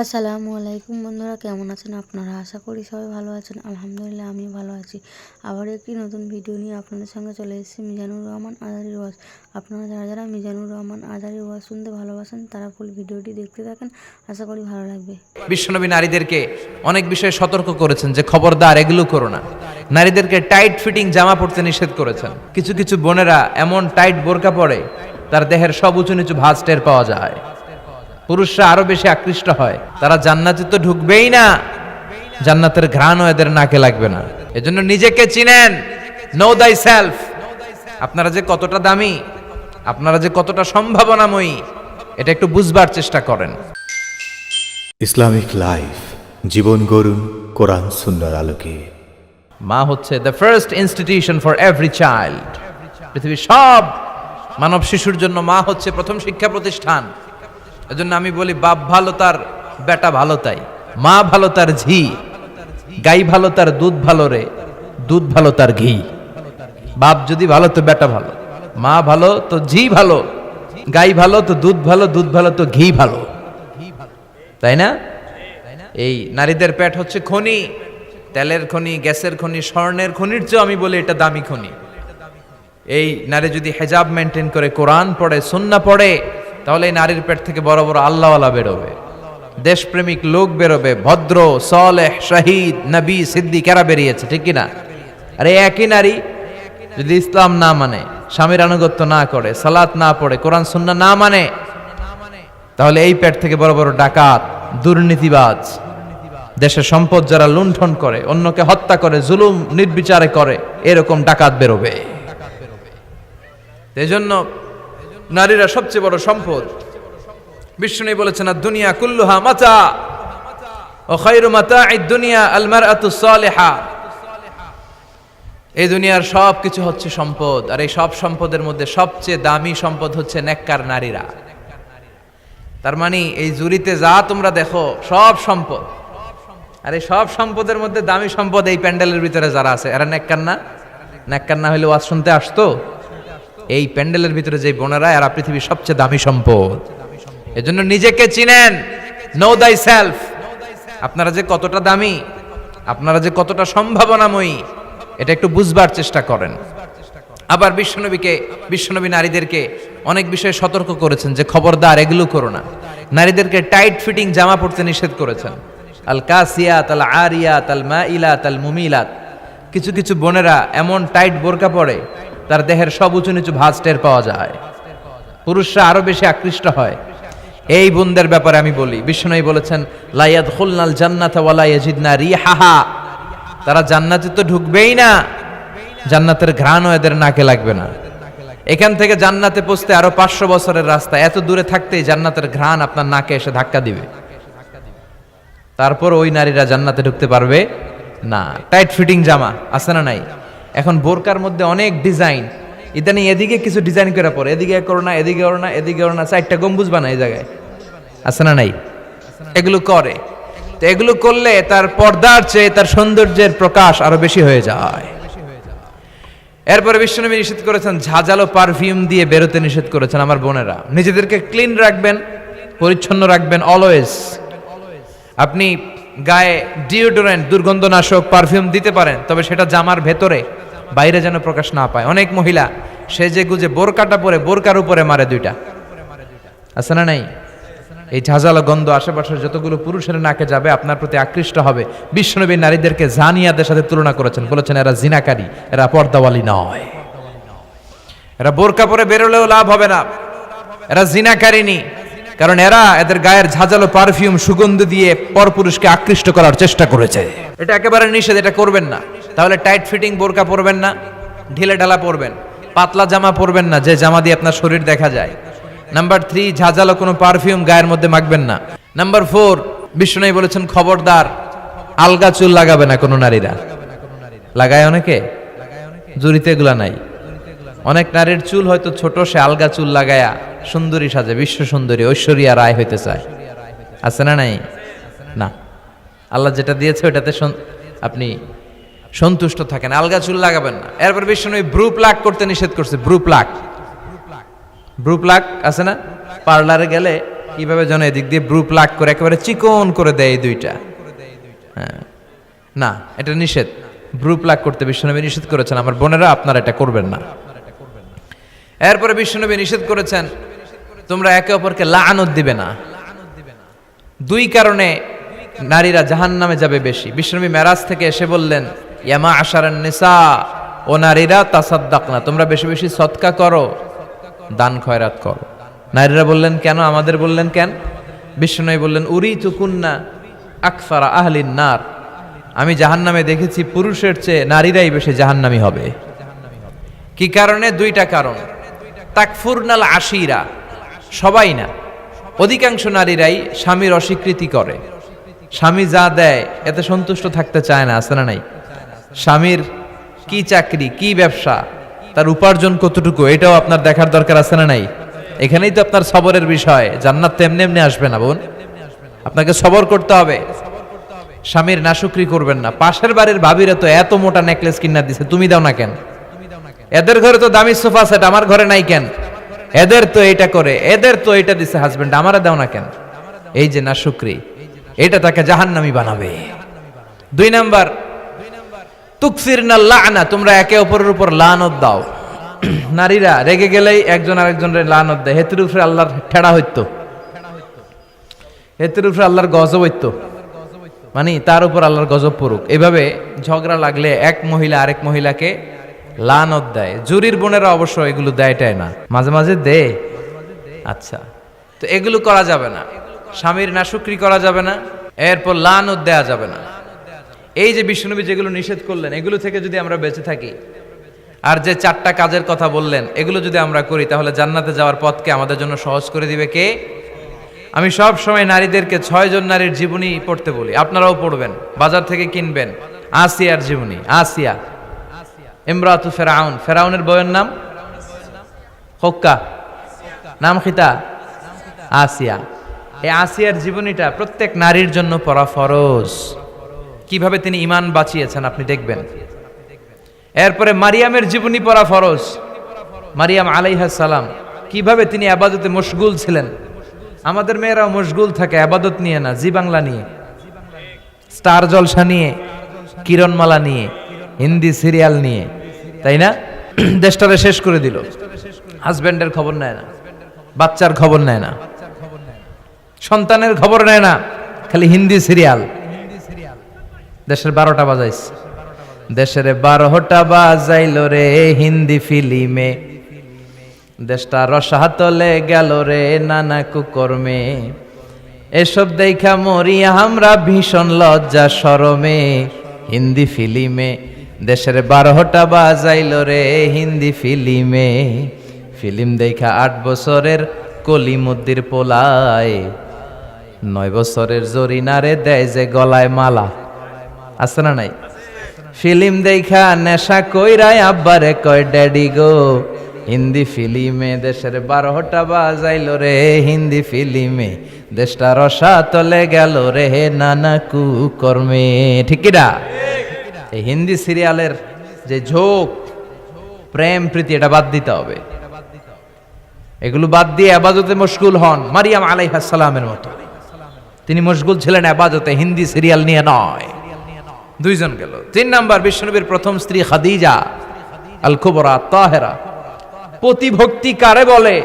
আসসালামু আলাইকুম বন্ধুরা, কেমন আছেন আপনারা? আশা করি সবাই ভালো আছেন। আলহামদুলিল্লাহ আমিও ভালো আছি। আবার একটি নতুন ভিডিও নিয়ে আপনাদের সঙ্গে চলে এসেছি মিজানুর রহমান আজারির ওয়াজ। আপনারা যারা মিজানুর রহমান আজারির ওয়াজ শুনতে ভালোবাসেন তারা ফুল ভিডিওটি দেখতে থাকেন, আশা করি ভালো লাগবে। বিশ্বনবী নারীদেরকে অনেক বিষয়ে সতর্ক করেছেন যে খবরদার এগুলো করো না। নারীদেরকে টাইট ফিটিং জামা পরতে নিষেধ করেছেন। কিছু কিছু বোনেরা এমন টাইট বোরকা পরে তার দেহের সব উঁচু নিচু ভাঁজ টের পাওয়া যায়। পুরুষরা আরো বেশি আকৃষ্ট হয়। তারা জান্নাতে তো ঢুকবেই না, জান্নাতের ঘ্রাণও এদের নাকে লাগবে না। এজন্য নিজেকে চিনেন, নো দাই সেলফ। আপনারা যে কতটা দামি, আপনারা যে কতটা সম্ভাবনাময়ী, এটা একটু বুঝবার চেষ্টা করেন। ইসলামিক লাইফ, জীবন গড়ুন কোরআন সুন্নাহর আলোকে। মা হচ্ছে the first institution for every child. পৃথিবীর সব মানব শিশুর জন্য মা হচ্ছে প্রথম শিক্ষা প্রতিষ্ঠান। এজন্য আমি বলি, বাপ ভালো তার বেটা ভালো তাই, মা ভালো তার ঝি, গাই ভালো তার দুধ ভালো রে, দুধ ভালো তার ঘি। বাপ যদি ভালো তো বেটা ভালো, মা ভালো তো ঝি ভালো, গাই ভালো তো দুধ ভালো, দুধ ভালো তো ঘি ভালো, তাই না? এই নারীদের পেট হচ্ছে খনি, তেলের খনি, গ্যাসের খনি, স্বর্ণের খনির চেয়ে আমি বলি এটা দামি খনি। এই নারী যদি হেজাব মেনটেন করে, কোরআন পড়ে, সুন্নাহ পড়ে, তাহলে এই নারীর পেট থেকে বড় বড় আল্লাহওয়ালা বেরোবে, দেশপ্রেমিক লোক বেরোবে, ভদ্র সালেহ শহীদ নবী সিদ্দিকেরা বেরিয়েছে, ঠিক কিনা? আর এই একই নারী যদি ইসলাম না মানে, স্বামীর আনুগত্য না করে, সালাত না পড়ে, কোরআন সুন্নাহ না মানে, তাহলে এই পেট থেকে বড় বড় ডাকাত, দুর্নীতিবাজ, দেশের সম্পদ যারা লুণ্ঠন করে, অন্যকে হত্যা করে, জুলুম নির্বিচারে করে, এরকম ডাকাত বেরোবে। এজন্য নারীরা সবচেয়ে বড় সম্পদ। বিষ্ণু বলেছেন, দুনিয়া কুল্লুহা মাতা ও খায়রু মাতাঈদ দুনিয়া আল মারআতু সালিহা। এই দুনিয়ার সব কিছু হচ্ছে সম্পদ, আর এই সব সম্পদের মধ্যে সবচেয়ে দামি সম্পদ হচ্ছে নেককার নারীরা। তার মানে এই জুরিতে যা তোমরা দেখো সব সম্পদ, আর এই সব সম্পদের মধ্যে দামি সম্পদ এই প্যান্ডেলের ভিতরে যারা আছে, এরা নেককার না? নেককার না হলে ওয়াজ শুনতে আসতো? এই প্যান্ডেলের ভিতরে যে বোনেরা, এরা পৃথিবীর সবচেয়ে দামি সম্পদ। এজন্য নিজেকে চিনেন, নো দাই সেলফ। আপনারা যে কতটা দামি, আপনারা যে কতটা সম্ভাবনাময়ী, এটা একটু বুঝবার চেষ্টা করেন। আবার বিশ্বনবী নারীদেরকে অনেক বিষয়ে সতর্ক করেছেন যে খবরদার এগুলো করো না। নারীদেরকে টাইট ফিটিং জামা পরতে নিষেধ করেছেন। আল কাসিয়াত আল আরিয়াত আল মাইলাত আল মুমিলাত। কিছু কিছু বোনেরা এমন টাইট বোরকা পরে তার দেহের সব উঁচু নিচু ভাঁজ টের পাওয়া যায়। পুরুষরা আরো বেশি আকৃষ্ট হয়। এই বোনদের ব্যাপারে আমি বলি, বিশ্বনবী বলেছেন, লা ইয়াদখুলনাল জান্নাতা ওয়া লা ইয়াজিদনা রিহাহা। তারা জান্নাতে তো ঢুকবেই না, জান্নাতের ঘ্রাণও এদের নাকে লাগবে না। এখান থেকে জান্নাতে পৌঁছতে আরো 500 বছরের রাস্তা। এত দূরে থাকতেই জান্নাতের ঘ্রাণ আপনার নাকে এসে ধাক্কা দিবে। তারপর ওই নারীরা জান্নাতে ঢুকতে পারবে না। টাইট ফিটিং জামা আছে না নাই? এখন বোরকার মধ্যে অনেক ডিজাইন, ইদানিং এদিকে কিছু ডিজাইন করে পরে, এদিকে করো না, এদিকে করো না, এদিকে করো না, 4টা গম্বুজ বানায় এই জায়গায়, আছে না নাই? এগুলো করে, তো এগুলো করলে তার পর্দার চেয়ে তার সৌন্দর্যের প্রকাশ আরো বেশি হয়ে যায়। এরপরে বিশ্বনবী নিষেধ করেছেন, ঝাঁঝালো পারফিউম দিয়ে বেরোতে নিষেধ করেছেন। আমার বোনেরা, নিজেদেরকে ক্লিন রাখবেন, পরিচ্ছন্ন রাখবেন অলওয়েজ। আপনি গায়ে ডিওডোরেন্ট, দুর্গন্ধনাশক পারফিউম দিতে পারেন, তবে সেটা জামার ভেতরে, বাইরে যেন প্রকাশ না পায়। অনেক মহিলা সেজে গুজে বোরকাটা পরে বোরকার উপরে মারে 2টা, আছে না নাই? এই ঝাঁঝালো গন্ধ আশেপাশের যতগুলো পুরুষের নাকে যাবে, আপনার প্রতি আকৃষ্ট হবে। বিশ্বনবী নারীদেরকে জানিয়াদের সাথে তুলনা করেছেন, বলেছেন এরা জিনাকারী, এরা পর্দাওয়ালি নয়, এরা বোরকা পরে বেরোলেও লাভ হবে না, এরা জিনাকারিনী। কারণ এদের গায়ের ঝাঁঝালো পারফিউম সুগন্ধ দিয়ে পরপুরুষকে আকৃষ্ট করার চেষ্টা করেছে। এটা একেবারে নিষেধ, এটা করবেন না। তাহলে টাইট ফিটিং বোরকা পরবেন না, ঢিলে ঢালা পরবেন, পাতলা জামা পরবেন না যে জামা দিয়ে আপনার শরীর দেখা যায়। নাম্বার 3, ঝাঁঝালো কোনো পারফিউম গায়ের মধ্যে মাখবেন না। নাম্বার 4, বিষ্ণু বলেছেন, খবরদার আলগা চুল লাগাবে না কোনো নারীরা। লাগায় অনেকে, জুরিতে এগুলা নাই। অনেক নারীর চুল হয়তো ছোট, সে আলগা চুল লাগায়া সুন্দরী সাজে, বিশ্ব সুন্দরী ঐশ্বরিয়া রায় হইতে চায়, আছে না নাই? না, আল্লাহ যেটা দিয়েছে ওটাতে আপনি সন্তুষ্ট থাকেন, আলগা চুল লাগাবেন না। এরপর বিষ্ণু ব্রু প্লাক করতে নিষেধ করছে। ব্রু প্লাক আছে না? পার্লারে গেলে কিভাবে যেন এদিক দিয়ে ব্রু প্লাগ করে একেবারে চিকন করে দেয় এই দুইটা। হ্যাঁ, না এটা নিষেধ, ব্রু প্লাগ করতে বিশ্বনবী নিষেধ করেছেন। আমার বোনেরা আপনারা এটা করবেন না। এরপরে বিশ্বনবী নিষেধ করেছেন তোমরা একে অপরকে লাআনত দিবে না। দুই কারণে নারীরা জাহান্নামে যাবে বেশি। বিশ্বনবী মেরাজ থেকে এসে বললেন, ইয়া মা'আশারান নিসা, ও নারীরা তাসাদ্দাকনা, তোমরা বেশি বেশি সদকা করো, দান খয়রাত করো। নারীরা বললেন কেন, আমাদের বললেন কেন? বিশ্বনবী বললেন, উরিতুকুন্না আকসারা আহলিন নার, আমি জাহান্নামে দেখেছি পুরুষের চেয়ে নারীরাই বেশি জাহান্নামী হবে। কি কারণে? দুইটা কারণ। তাকফুরনাল আশিরা, সবাই না, অধিকাংশ নারীরাই স্বামীর অস্বীকৃতি করে। স্বামী যা দেয় এতে সন্তুষ্ট থাকতে চায় না, আছে না নাই? স্বামীর কি চাকরি, কি ব্যবসা, তার উপার্জন কতটুকু, এটাও আপনার দেখার দরকার, আছে না নাই? এখানেই তো আপনার সবরের বিষয়। জান্নাত তো এমনি এমনি আসবে না বোন, আপনাকে সবর করতে হবে। স্বামীর নাশুকরি করবেন না। পাশের বাড়ির ভাবিরা তো এত মোটা নেকলেস কিনা দিছে, তুমি দাও না কেন? এদের ঘরে তো দামি সোফা সেট, আমার ঘরে নাই কেন? এদের তো এটা করে, এদের তো এটা দিছে হাজবেন্ড, আমারে দাও না কেন? এই যে নাশুকরি, এটা তাকে জাহান্নামী বানাবে। দুই নাম্বার, তুকসিরনাল লা'না, তোমরা একে অপরের উপর লানত দাও। নারীরা রেগে গেলেই একজন আরেকজনের লানত দেয়। হেতুর উপরে আল্লাহর ঠেড়া হইতো, হেতুর উপরে আল্লাহর গজব হইতো, মানে তার উপর আল্লাহর গজব পড়ুক। এভাবে ঝগড়া লাগলে এক মহিলা আরেক মহিলাকে লানত দেয়। জুরির বোনেরা অবশ্য এগুলো দেয়টাই না, মাঝে মাঝে দে। আচ্ছা, তো এগুলো করা যাবে না, স্বামীর নাশুকরি করা যাবে না, এরপর লানত দেয়া যাবে না। এই যে বিশ্বনবী যেগুলো নিষেধ করলেন, এগুলো থেকে যদি আমরা বেঁচে থাকি, আর যে চারটা কাজের কথা বললেন এগুলো যদি আমরা করি, তাহলে জান্নাতে যাওয়ার পথকে আমাদের জন্য সহজ করে দিবে কে? আমি সব সময় নারীদেরকে 6 জন নারীর জীবনী পড়তে বলি, আপনারাও পড়বেন, বাজার থেকে কিনবেন। আসিয়ার জীবনী, আসিয়া ইমরাতু ফেরাউন, ফেরাউনের বউয়ের নাম হক্কা, নাম খিতা আসিয়া। এই আসিয়ার জীবনীটা প্রত্যেক নারীর জন্য পড়া ফরজ। কিভাবে তিনি ঈমান বাঁচিয়েছেন আপনি দেখবেন। এরপরে মারিয়ামের জীবনী পড়া ফরজ। মারিয়াম আলাইহিস সালাম, কিভাবে তিনি ইবাদতে মশগুল ছিলেন। আমাদের মেয়েরাও মশগুল থাকে ইবাদত নিয়ে না, জি বাংলা নিয়ে, স্টার জলসা নিয়ে, কিরণমালা নিয়ে, হিন্দি সিরিয়াল নিয়ে, তাই না? দেশটারে শেষ করে দিল। হাজবেন্ডের খবর নেয় না, বাচ্চার খবর নেয় না, সন্তানের খবর নেয় না, খালি হিন্দি সিরিয়াল। দেশের 12টা বাজাইছে, দেশের 12টা বাজাইল রে হিন্দি ফিল্মে, দেশটা রসাতলে গেল রে নানা কুকর্মে। এসব দেখা মরি আমরা ভীষণ লজ্জা শরমে, হিন্দি ফিল্মে দেশের 12টা বাজাইল রে হিন্দি ফিল্মে। ফিল্ম দেখা 8 বছরের কলিমুদ্দির পোলায়, 9 বছরের জরিনারে দেয় যে গলায় মালা, আছে না নাই? ফিল্ম দেখা নেশা কইরায় আব্বারে কয় ড্যাডি গো, হিন্দি ফিল্মে দেশের 12টা বাজাইল রে হিন্দি ফিল্মে, দেশটা রসা তলে গেল রে নানা কুকর্মে। ঠিক কি না? এই হিন্দি সিরিয়ালের যে ঝোঁক, প্রেম প্রীতি, এটা বাদ দিতে হবে। এগুলো বাদ দিয়ে ইবাদতে মশগুল হন মারিয়াম আলাইহিস সালামের মতো। তিনি মশগুল ছিলেন ইবাদতে, হিন্দি সিরিয়াল নিয়ে নয়। 2 জন গেল। 3 নাম্বার, বিশ্বনবীর প্রথম স্ত্রী খাদিজা আল কুবরা তাহেরা। পতি ভক্তি কারে বলে,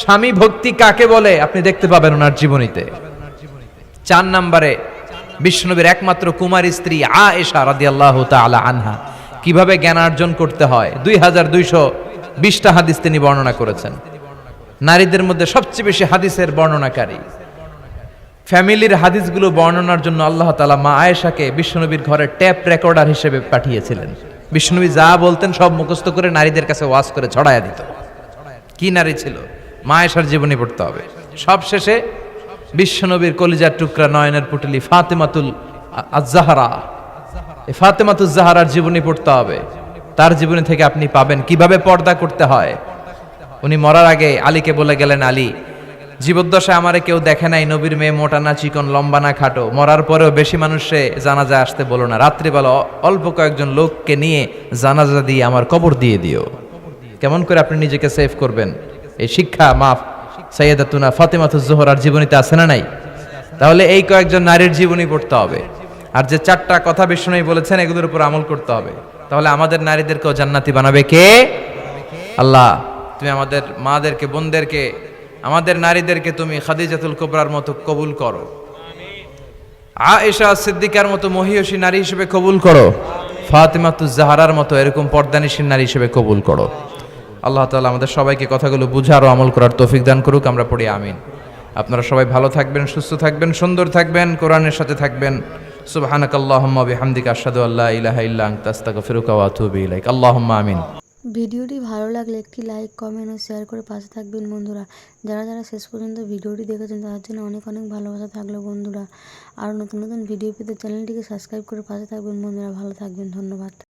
স্বামী ভক্তি কাকে বলে, আপনি দেখতে পাবেন ওনার জীবনীতে। 4 নম্বরে, বিশ্বনবীর একমাত্র কুমারী স্ত্রী আয়েশা রাদিয়াল্লাহু তাআলা আনহা, কিভাবে জ্ঞানার্জন করতে হয় 2220টা হাদিস তিনি বর্ণনা করেছেন। নারীদের মধ্যে সবচেয়ে বেশি হাদিসের বর্ণনাকারী। ফ্যামিলির হাদিসগুলো বর্ণনার জন্য আল্লাহ তাআলা মা আয়েশাকে বিশ্বনবীর ঘরে ট্যাপ রেকর্ডার হিসেবে পাঠিয়েছিলেন। বিশ্বনবী যা বলতেন সব মুখস্থ করে নারীদের কাছে ওয়াজ করে ছড়াইয়া দিত। কি নারী ছিল! মা আয়েশার জীবনী পড়তে হবে। সব শেষে বিশ্বনবীর কলিজার টুকরা, নয়নের পুটলি ফাতেমাতুল আজ-জাহরা, এই ফাতেমাতুল জাহরার জীবনী পড়তে হবে। তার জীবনী থেকে আপনি পাবেন কিভাবে পর্দা করতে হয়। উনি মরার আগে আলীকে বলে গেলেন, আলী, জীবদ্দশায় আমারে কেউ দেখে নাই, নবীর মেয়ে মোটা না চিকন, লম্বা না খাটো। মরার পরেও বেশি মানুষে জানাজা আসতে বলো না, রাত্রিবেলা অল্প কয়েকজন লোককে নিয়ে জানাজা দিয়ে আমার কবর দিয়ে দিও। কেমন করে আপনি নিজেকে সেভ করবেন, এই শিক্ষা সাইয়্যিদাতুনা ফাতেমাতুজ জোহরার জীবনীতে আছে না নাই? তাহলে এই কয়েকজন নারীর জীবনী পড়তে হবে, আর যে 4টা কথা বিষ্ণু বলেছেন এগুলোর উপর আমল করতে হবে। তাহলে আমাদের নারীদেরকেও জান্নাতি বানাবে কে? আল্লাহ। তুমি আমাদের মাদেরকে, বোনদেরকে, আমাদের নারীদেরকে তুমি খাদিজাতুল কুবরার মতো কবুল করো, আয়েশা সিদ্দিকার মতো মহিয়সী নারী হিসেবে কবুল করো, ফাতেমাতুজ জাহরার মতো এরকম পর্দানিশীল নারী হিসেবে কবুল করো। আল্লাহ তাআলা আমাদের সবাইকে কথাগুলো বুঝার ও আমল করার তৌফিক দান করুক। আমরা পড়ি আমিন। আপনারা সবাই ভালো থাকবেন, সুস্থ থাকবেন, সুন্দর থাকবেন, কোরআনের সাথে থাকবেন। সুবহানাকাল্লাহুম্মা বিহামদিকা আশহাদু আল্লা ইলাহা ইল্লা আনতা আস্তাগফিরুকা ওয়া আতুবু ইলাইক। আল্লাহুম্মা আমিন। ভিডিওটি ভালো লাগলে একটি লাইক, কমেন্ট ও শেয়ার করে পাশে থাকবেন বন্ধুরা। যারা যারা শেষ পর্যন্ত ভিডিওটি দেখেছেন তাদের জন্য অনেক অনেক ভালোবাসা থাকলো বন্ধুরা। আর নতুন নতুন ভিডিও পেতে চ্যানেলটিকে সাবস্ক্রাইব করে পাশে থাকবেন বন্ধুরা। ভালো থাকবেন, ধন্যবাদ।